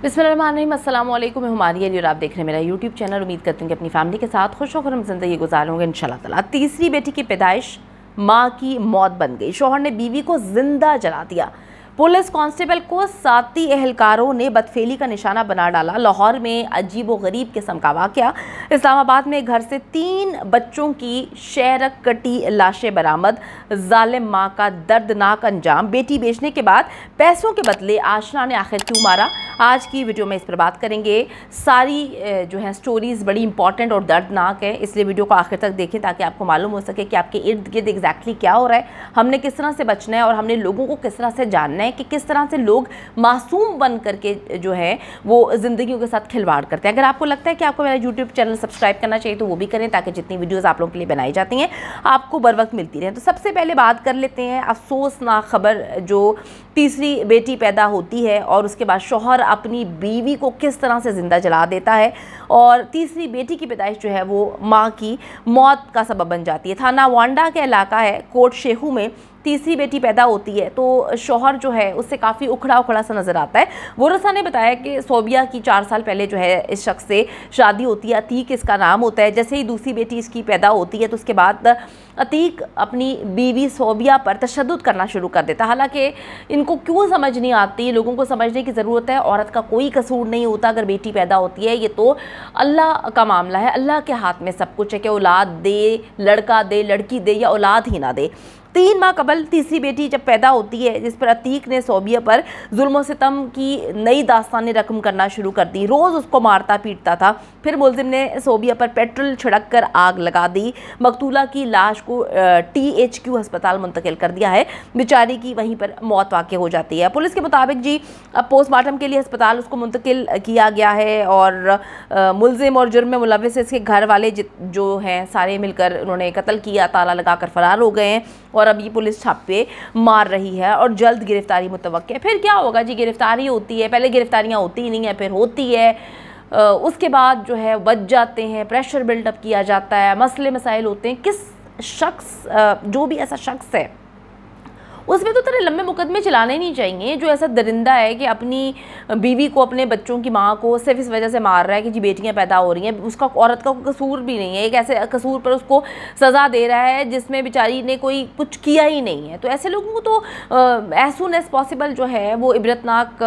बिस्मिल्लाहिर्रहमानिर्रहीम, अस्सलाम वालेकुम। मैं हुमारी अली और आप देख रहे हैं मेरा यूट्यूब चैनल। उम्मीद करती हूँ कि अपनी फैमिली के साथ खुश और खुर्रम ज़िंदगी गुजारोगे इंशाल्लाह ताला। तीसरी बेटी की पैदाइश माँ की मौत बन गई। शौहर ने बीवी को जिंदा जला दिया। पुलिस कांस्टेबल को साथी एहलकारों ने बदफेली का निशाना बना डाला। लाहौर में अजीब व गरीब किस्म का वाक़या। इस्लामाबाद में घर से 3 बच्चों की शहरक कटी लाशें बरामद। जालिम माँ का दर्दनाक अंजाम। बेटी बेचने के बाद पैसों के बदले आशना ने आखिर क्यों मारा, आज की वीडियो में इस पर बात करेंगे। सारी जो है स्टोरीज़ बड़ी इंपॉर्टेंट और दर्दनाक है, इसलिए वीडियो को आखिर तक देखें ताकि आपको मालूम हो सके कि आपके इर्द गिर्द एग्जैक्टली क्या हो रहा है, हमने किस तरह से बचना है और हमने लोगों को किस तरह से जानना है कि किस तरह से लोग मासूम बन करके जो है वो ज़िंदगियों के साथ खिलवाड़ करते हैं। अगर आपको लगता है कि आपको मेरा यूट्यूब चैनल सब्सक्राइब करना चाहिए तो वो भी करें ताकि जितनी वीडियोज़ आप लोगों के लिए बनाई जाती हैं आपको बर वक्त मिलती रहें। तो सबसे पहले बात कर लेते हैं अफसोसनाक खबर, जो तीसरी बेटी पैदा होती है और उसके बाद शौहर अपनी बीवी को किस तरह से ज़िंदा जला देता है और तीसरी बेटी की पैदाइश जो है वो माँ की मौत का सबब बन जाती है। थाना वांडा का इलाका है, कोट शेखू में तीसरी बेटी पैदा होती है तो शौहर जो है उससे काफ़ी उखड़ा उखड़ा सा नज़र आता है। वोरसा ने बताया कि सोबिया की 4 साल पहले जो है इस शख्स से शादी होती है। अतीक इसका नाम होता है। जैसे ही दूसरी बेटी इसकी पैदा होती है तो उसके बाद अतीक अपनी बीवी सोबिया पर तशद्दुद करना शुरू कर देता। हालांकि इनको क्यों समझ नहीं आती, लोगों को समझने की ज़रूरत है। औरत का कोई कसूर नहीं होता अगर बेटी पैदा होती है, ये तो अल्लाह का मामला है। अल्लाह के हाथ में सब कुछ है कि औलाद दे, लड़का दे, लड़की दे या औलाद ही ना दे। 3 माह कबल तीसरी बेटी जब पैदा होती है जिस पर अतीक ने सोबिया पर जुल्म सितम की नई दास्तानें रकम करना शुरू कर दी। रोज़ उसको मारता पीटता था। फिर मुलजिम ने सोबिया पर पेट्रोल छिड़क कर आग लगा दी। मकतूला की लाश को THQ अस्पताल मुंतकिल कर दिया है। बेचारी की वहीं पर मौत वाक़ हो जाती है। पुलिस के मुताबिक जी अब पोस्टमार्टम के लिए अस्पताल उसको मुंतकिल किया गया है और मुलजिम और जुर्म में मुलविस इसके घर वाले जो हैं सारे मिलकर उन्होंने कत्ल किया, ताला लगाकर फरार हो गए हैं और अब ये पुलिस छापे मार रही है और जल्द गिरफ्तारी मुतवक्के है। फिर क्या होगा जी, गिरफ्तारी होती है, पहले गिरफ्तारियां होती ही नहीं है, फिर होती है, उसके बाद जो है बच जाते हैं, प्रेशर बिल्डअप किया जाता है, मसले मसाइल होते हैं। किस शख्स जो भी ऐसा शख्स है उसमें तो तेरे लंबे मुकदमे चलाने नहीं चाहिए जो ऐसा दरिंदा है कि अपनी बीवी को, अपने बच्चों की माँ को सिर्फ इस वजह से मार रहा है कि जी बेटियां पैदा हो रही हैं। उसका औरत का कोई कसूर भी नहीं है, एक ऐसे कसूर पर उसको सज़ा दे रहा है जिसमें बेचारी ने कोई कुछ किया ही नहीं है। तो ऐसे लोगों को तो एज सून एज पॉसिबल जो है वो इबरतनाक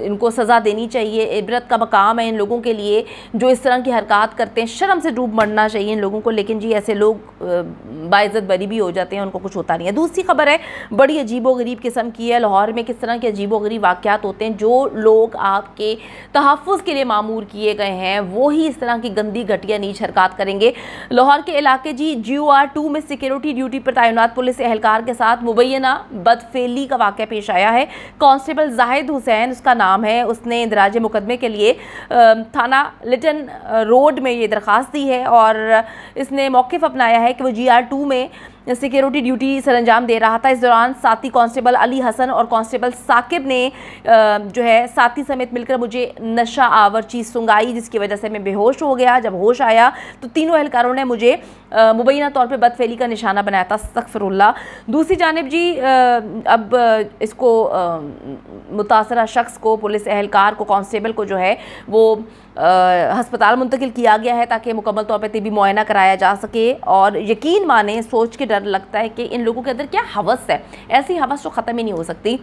इनको सज़ा देनी चाहिए। इबरत का मकाम है इन लोगों के लिए जो इस तरह की हरकत करते हैं। शर्म से डूब मरना चाहिए इन लोगों को, लेकिन जी ऐसे लोग बाइज़्ज़त बरी भी हो जाते हैं, उनको कुछ होता नहीं है। दूसरी खबर है बड़ी अजीबो गरीब किस्म की है। लाहौर में किस तरह के अजीबो गरीब वाक़यात होते हैं, जो लोग आपके तहफ़्फ़ुज़ के लिए मामूर किए गए हैं वो ही इस तरह की गंदी घटिया नीच हरकत करेंगे। लाहौर के इलाके जी GOR 2 में सिक्योरिटी ड्यूटी पर तैनात पुलिस एहलकार के साथ मुबैना बदफेली का वाक़या पेश आया है। कांस्टेबल जाहिद हुसैन उसका नाम है, उसने इंदराज मुकदमे के लिए थाना लिटन रोड में ये दरख्वास्त दी है और इसने मौक़िफ़ अपनाया है कि वो GR 2 में सिक्योरिटी ड्यूटी सरंजाम दे रहा था। इस दौरान साथी कांस्टेबल अली हसन और कांस्टेबल साकिब ने जो है साथी समेत मिलकर मुझे नशा आवर चीज़ सुंगाई जिसकी वजह से मैं बेहोश हो गया। जब होश आया तो तीनों एहलकारों ने मुझे मुबैना तौर पे बदफेली का निशाना बनाया था। अस्तगफिरुल्लाह। दूसरी जानिब जी अब इसको मुतासरा शख्स को, पुलिस एहलकार को, कांस्टेबल को जो है वो हस्पताल मुंतकिल किया गया है ताकि मुकम्मल तौर पर तिबी मुआयना कराया जा सके। और यकीन माने, सोच के डर लगता है कि इन लोगों के अंदर क्या हवस है, ऐसी हवस तो ख़त्म ही नहीं हो सकती।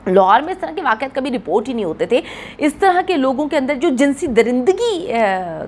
लाहौर में इस तरह के वाक़यात कभी रिपोर्ट ही नहीं होते थे। इस तरह के लोगों के अंदर जो जिनसी दरिंदगी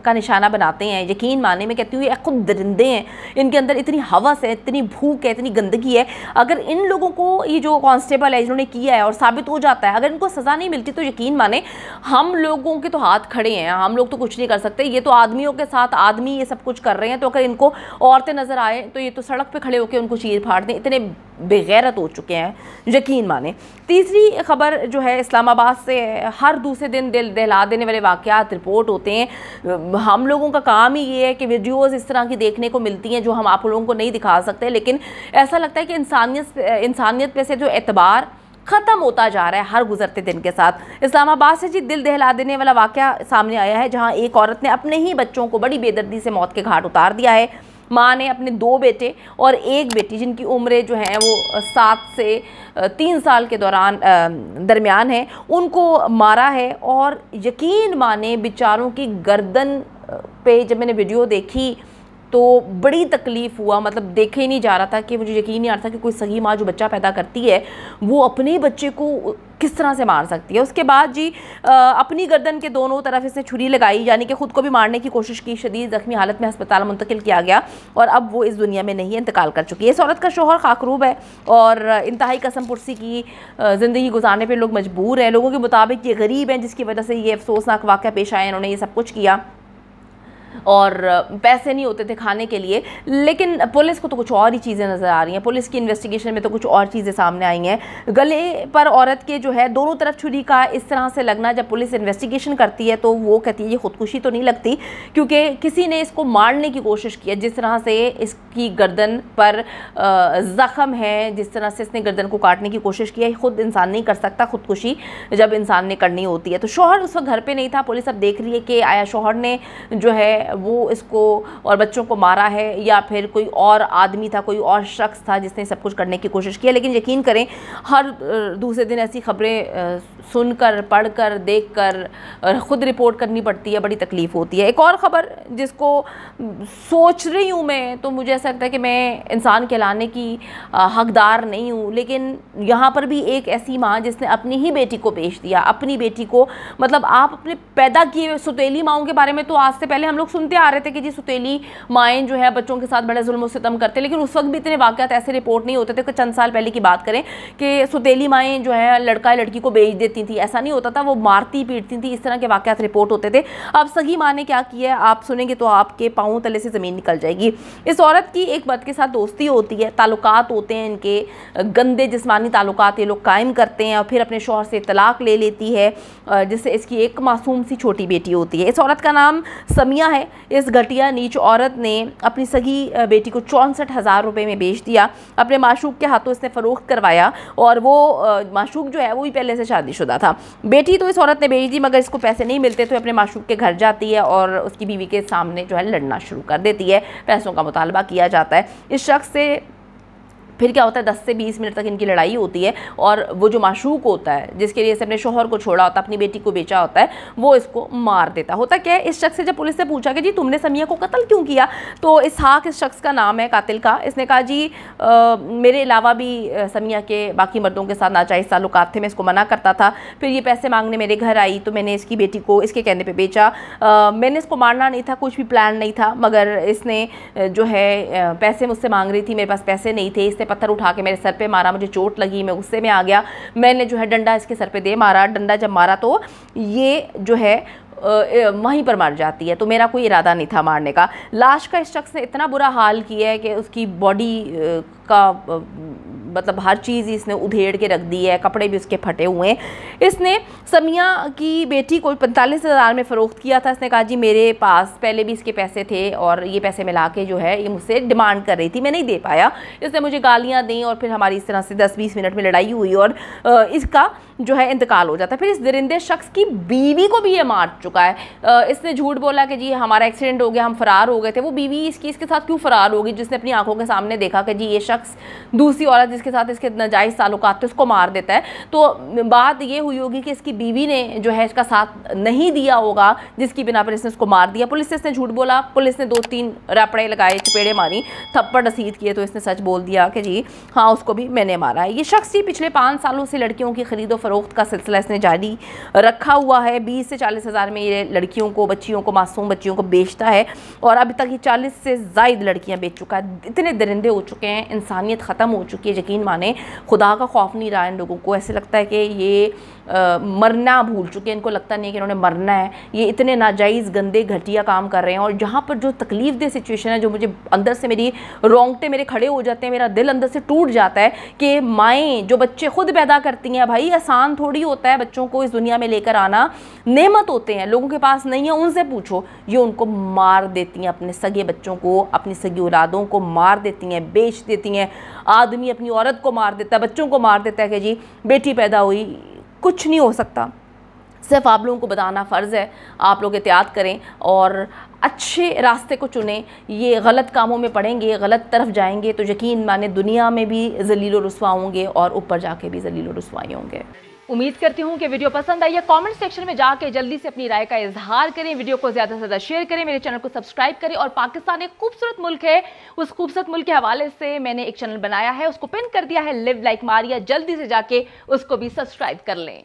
का निशाना बनाते हैं, यकीन माने मैं कहती हूँ ये खुद दरिंदे हैं, इनके अंदर इतनी हवस है, इतनी भूख है, इतनी गंदगी है। अगर इन लोगों को ये जो कांस्टेबल है जिन्होंने किया है और साबित हो जाता है, अगर इनको सज़ा नहीं मिलती तो यकीन माने हम लोगों के तो हाथ खड़े हैं, हम लोग तो कुछ नहीं कर सकते। ये तो आदमियों के साथ आदमी ये सब कुछ कर रहे हैं, तो अगर इनको औरतें नज़र आए तो ये तो सड़क पर खड़े होकर उनको चीर फाड़ दें, इतने बेगैरत हो चुके हैं यकीन माने। तीसरी खबर जो है इस्लामाबाद से, हर दूसरे दिन दिल दहला देने वाले वाक़यात रिपोर्ट होते हैं। हम लोगों का काम ही ये है कि वीडियोज़ इस तरह की देखने को मिलती हैं जो हम आप लोगों को नहीं दिखा सकते, लेकिन ऐसा लगता है कि इंसानियत पे से जो एतबार ख़त्म होता जा रहा है हर गुजरते दिन के साथ। इस्लामाबाद से जी दिल दहला देने वाला वाक़या सामने आया है जहाँ एक औरत ने अपने ही बच्चों को बड़ी बेदर्दी से मौत के घाट उतार दिया है। माँ ने अपने 2 बेटे और 1 बेटी जिनकी उम्रें जो हैं वो 7 से 3 साल के दरमियान है, उनको मारा है। और यकीन माने बेचारों की गर्दन पे जब मैंने वीडियो देखी तो बड़ी तकलीफ़ हुआ। मतलब देखे ही नहीं जा रहा था कि मुझे यकीन नहीं आ रहा था कि कोई सही माँ जो बच्चा पैदा करती है वो अपने बच्चे को किस तरह से मार सकती है। उसके बाद जी अपनी गर्दन के दोनों तरफ इसने छुरी लगाई, यानी कि ख़ुद को भी मारने की कोशिश की। शदीद ज़ख्मी हालत में अस्पताल मुंतकिल किया गया और अब वो इस दुनिया में नहीं है, इंतकाल कर चुकी है। इस औरत का शोहर खाकरूब है और इंतहाई कसम पुरसी की ज़िंदगी गुजारने पर लोग मजबूर हैं। लोगों के मुताबिक ये गरीब हैं जिसकी वजह से ये अफसोसनाक वाक़या पेश आया। इन्होंने ये सब कुछ किया और पैसे नहीं होते थे खाने के लिए, लेकिन पुलिस को तो कुछ और ही चीज़ें नज़र आ रही हैं। पुलिस की इन्वेस्टिगेशन में तो कुछ और चीज़ें सामने आई हैं। गले पर औरत के जो है दोनों तरफ छुरी का इस तरह से लगना, जब पुलिस इन्वेस्टिगेशन करती है तो वो कहती है ये खुदकुशी तो नहीं लगती, क्योंकि किसी ने इसको मारने की कोशिश की है। जिस तरह से इसकी गर्दन पर ज़ख़म है, जिस तरह से इसने गर्दन को काटने की कोशिश की है, खुद इंसान नहीं कर सकता खुदकुशी जब इंसान ने करनी होती है। तो शौहर उस वक्त घर पर नहीं था। पुलिस अब देख रही है कि आया शौहर ने जो है वो इसको और बच्चों को मारा है या फिर कोई और आदमी था, कोई और शख्स था जिसने सब कुछ करने की कोशिश की है। लेकिन यकीन करें हर दूसरे दिन ऐसी खबरें सुनकर, पढ़कर, देखकर ख़ुद रिपोर्ट करनी पड़ती है, बड़ी तकलीफ़ होती है। एक और ख़बर जिसको सोच रही हूँ मैं, तो मुझे ऐसा लगता है कि मैं इंसान कहलाने की हकदार नहीं हूँ, लेकिन यहाँ पर भी एक ऐसी माँ जिसने अपनी ही बेटी को बेच दिया। अपनी बेटी को, मतलब आप अपने पैदा किए सौतेली माँओं के बारे में तो आज से पहले हम लोग सुनते आ रहे थे कि जी सौतेली माएँ जो है बच्चों के साथ बड़े जुल्म सितम करते, लेकिन उस वक्त भी इतने वाक़यात ऐसे रिपोर्ट नहीं होते थे। चंद साल पहले की बात करें कि सौतेली माएँ जो है लड़का या लड़की को बेच देती थी, ऐसा नहीं होता था, वो मारती पीटती थी, इस तरह के वाक़यात रिपोर्ट होते थे। अब सगी माँ ने क्या किया है आप सुनेंगे तो आपके पाँव तले से ज़मीन निकल जाएगी। इस औरत की एक मर्द के साथ दोस्ती होती है, ताल्लुकात होते हैं, इनके गंदे जिस्मानी ताल्लुकात ये लोग कायम करते हैं और फिर अपने शौहर से तलाक ले लेती है, जिससे इसकी एक मासूम सी छोटी बेटी होती है। इस औरत का नाम समिया है। इस घटिया नीच औरत ने अपनी सगी बेटी को 64,000 रुपये में बेच दिया। अपने माशूक के हाथों इसने फ़रोख्त करवाया और वो माशूक जो है वो भी पहले से शादीशुदा था। बेटी तो इस औरत ने बेच दी, मगर इसको पैसे नहीं मिलते तो अपने माशूक के घर जाती है और उसकी बीवी के सामने जो है लड़ना शुरू कर देती है। पैसों का मुतालबा किया जाता है। इस शख्स से फिर क्या होता है 10 से 20 मिनट तक इनकी लड़ाई होती है और वो जो माशूक होता है जिसके लिए इसने अपने शोहर को छोड़ा होता है, अपनी बेटी को बेचा होता है, वो इसको मार देता होता। क्या है, इस शख्स से जब पुलिस से पूछा कि जी तुमने समिया को कत्ल क्यों किया, तो इसहाक इस शख्स का नाम है कातिल का। इसने कहा जी मेरे अलावा भी समिया के बाकी मर्दों के साथ नाजायज़ ताल्लुकात थे, मैं इसको मना करता था। फिर ये पैसे मांगने मेरे घर आई तो मैंने इसकी बेटी को इसके कहने पर बेचा। मैंने इसको मारना नहीं था, कुछ भी प्लान नहीं था, मगर इसने जो है पैसे मुझसे मांग रही थी, मेरे पास पैसे नहीं थे। इसने पत्थर उठा के मेरे सर पे मारा, मुझे चोट लगी, मैं गुस्से में आ गया, मैंने जो है डंडा इसके सर पे दे मारा। डंडा जब मारा तो ये जो है वहीं पर मर जाती है, तो मेरा कोई इरादा नहीं था मारने का। लाश का इस शख्स ने इतना बुरा हाल किया है कि उसकी बॉडी का मतलब हर चीज़ इसने उधेड़ के रख दी है, कपड़े भी उसके फटे हुए हैं। इसने समिया की बेटी को 45,000 में फ़रोख्त किया था। इसने कहा जी मेरे पास पहले भी इसके पैसे थे और ये पैसे मिला के जो है ये मुझसे डिमांड कर रही थी, मैं नहीं दे पाया। इसने मुझे गालियाँ दी और फिर हमारी इस तरह से 10-20 मिनट में लड़ाई हुई और इसका जो है इंतकाल हो जाता है। फिर इस दरिंदे शख्स की बीवी को भी ये मार चुका है। इसने झूठ बोला कि जी हमारा एक्सीडेंट हो गया, हम फ़रार हो गए थे। वो बीवी इसके साथ क्यों फ़रार होगी जिसने अपनी आंखों के सामने देखा कि जी ये शख्स दूसरी औरत जिसके साथ इसके नाजायज़ ताल्लुकात थे उसको मार देता है। तो बात ये हुई होगी कि इसकी बीवी ने जो है इसका साथ नहीं दिया होगा, जिसकी बिना पर इसने उसको मार दिया। पुलिस से इसने झूठ बोला, पुलिस ने 2-3 रैपड़े लगाए, चपेड़े मारी, थप्पड़ रसीद किए, तो इसने सच बोल दिया कि जी हाँ उसको भी मैंने मारा है। ये शख्स ही पिछले 5 सालों से लड़कियों की खरीदो फरोख्त का सिलसिला इसने जारी रखा हुआ है। 20 से 40,000 में ये लड़कियों को, बच्चियों को, मासूम बच्चियों को बेचता है और अभी तक ये 40 से ज़ायद लड़कियां बेच चुका है। इतने दरिंदे हो चुके हैं, इंसानियत ख़त्म हो चुकी है। यकीन माने खुदा का खौफ नहीं रहा इन लोगों को। ऐसे लगता है कि ये मरना भूल चुके हैं, इनको लगता नहीं है कि इन्होंने मरना है। ये इतने नाजायज़ गंदे घटिया काम कर रहे हैं और जहाँ पर जो तकलीफ़ दे सिचुएशन है, जो मुझे अंदर से मेरी रोंगटे मेरे खड़े हो जाते हैं, मेरा दिल अंदर से टूट जाता है कि माएँ जो बच्चे खुद पैदा करती हैं, भाई आसान थोड़ी होता है बच्चों को इस दुनिया में लेकर आना, नेमत होते हैं, लोगों के पास नहीं है, उनसे पूछो। ये उनको मार देती हैं, अपने सगे बच्चों को, अपनी सगी औलादों को मार देती हैं, बेच देती हैं। आदमी अपनी औरत को मार देता है, बच्चों को मार देता है कि जी बेटी पैदा हुई, कुछ नहीं हो सकता। सिर्फ आप लोगों को बताना फ़र्ज़ है, आप लोग एहतियात करें और अच्छे रास्ते को चुनें। ये गलत कामों में पड़ेंगे, गलत तरफ जाएंगे तो यकीन माने दुनिया में भी ज़लील व रुस्वा होंगे और ऊपर जाके भी ज़लील व रुस्वाई होंगे। उम्मीद करती हूँ कि वीडियो पसंद आई है। कमेंट सेक्शन में जाके जल्दी से अपनी राय का इजहार करें, वीडियो को ज़्यादा से ज़्यादा शेयर करें, मेरे चैनल को सब्सक्राइब करें। और पाकिस्तान एक खूबसूरत मुल्क है, उस खूबसूरत मुल्क के हवाले से मैंने एक चैनल बनाया है, उसको पिन कर दिया है, लिव लाइक मारिया। जल्दी से जाके उसको भी सब्सक्राइब कर लें।